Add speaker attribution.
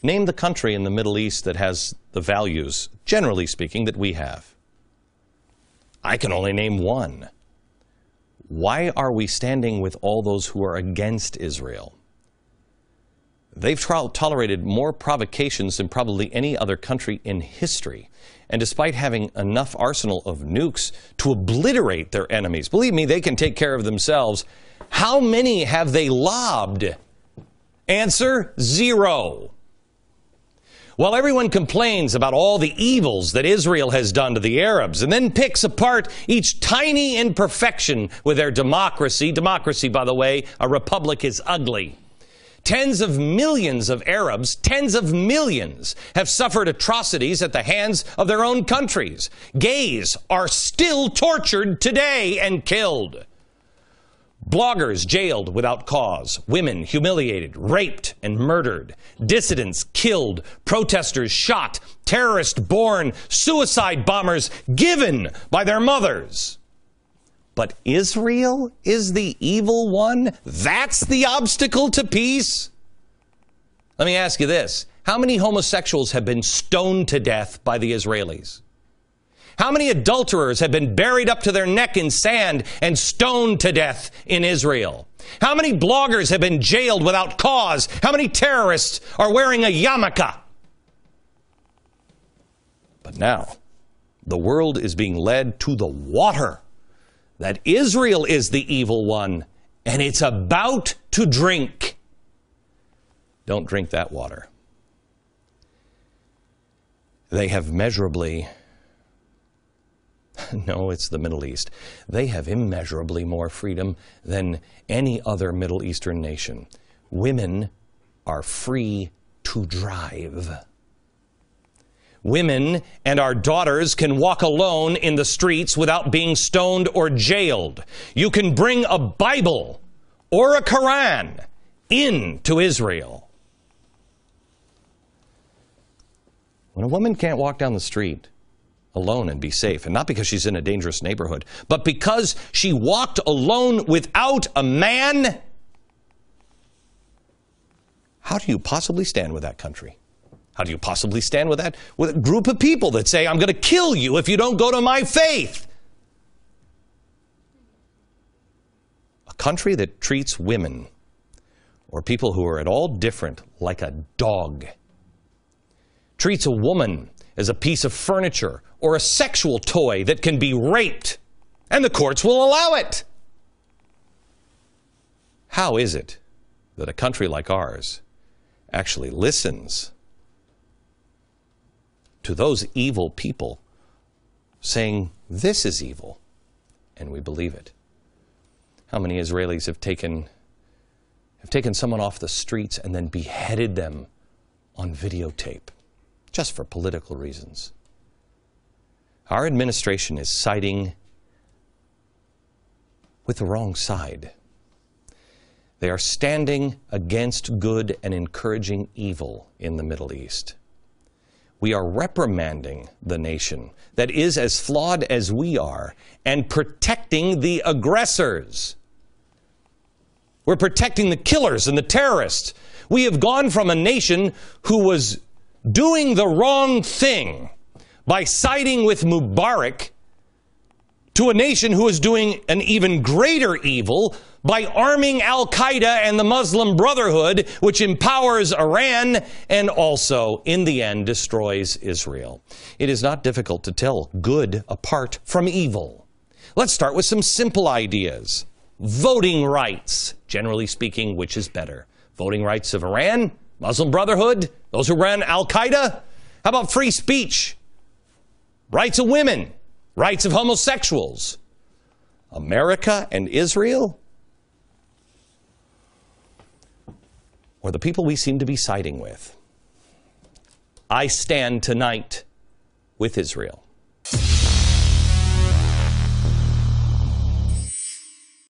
Speaker 1: Name the country in the Middle East that has the values, generally speaking, that we have. I can only name one. Why are we standing with all those who are against Israel? They've tolerated more provocations than probably any other country in history. And despite having enough arsenal of nukes to obliterate their enemies, believe me, they can take care of themselves. How many have they lobbed? Answer, 0. While everyone complains about all the evils that Israel has done to the Arabs and then picks apart each tiny imperfection with their democracy, by the way, a republic is ugly. Tens of millions of Arabs, tens of millions, have suffered atrocities at the hands of their own countries. Gays are still tortured today and killed. Bloggers jailed without cause, women humiliated, raped, and murdered, dissidents killed, protesters shot, terrorists born, suicide bombers given by their mothers. But Israel is the evil one? That's the obstacle to peace? Let me ask you this. How many homosexuals have been stoned to death by the Israelis? How many adulterers have been buried up to their neck in sand and stoned to death in Israel? How many bloggers have been jailed without cause? How many terrorists are wearing a yarmulke? But now, the world is being led to the water. That Israel is the evil one, and it's about to drink. Don't drink that water. They have measurably... No, it's the Middle East. They have immeasurably more freedom than any other Middle Eastern nation. Women are free to drive. Women and our daughters can walk alone in the streets without being stoned or jailed. You can bring a Bible or a Quran into Israel. When a woman can't walk down the street alone and be safe, and not because she's in a dangerous neighborhood, but because she walked alone without a man, how do you possibly stand with that country? How do you possibly stand with that? With a group of people that say, I'm going to kill you if you don't go to my faith. A country that treats women or people who are at all different like a dog. Treats a woman as a piece of furniture or a sexual toy that can be raped, and the courts will allow it. How is it that a country like ours actually listens to those evil people saying this is evil, and we believe it? How many Israelis have taken someone off the streets and then beheaded them on videotape just for political reasons? Our administration is siding with the wrong side. They are standing against good and encouraging evil in the Middle East. We are reprimanding the nation that is as flawed as we are and protecting the aggressors. We're protecting the killers and the terrorists. We have gone from a nation who was doing the wrong thing by siding with Mubarak to a nation who is doing an even greater evil by arming Al-Qaeda and the Muslim Brotherhood, which empowers Iran and also, in the end, destroys Israel. It is not difficult to tell good apart from evil. Let's start with some simple ideas. Voting rights. Generally speaking, which is better? Voting rights of Iran, Muslim Brotherhood, those who ran Al-Qaeda? How about free speech? Rights of women, rights of homosexuals. America and Israel? Or the people we seem to be siding with? I stand tonight with Israel.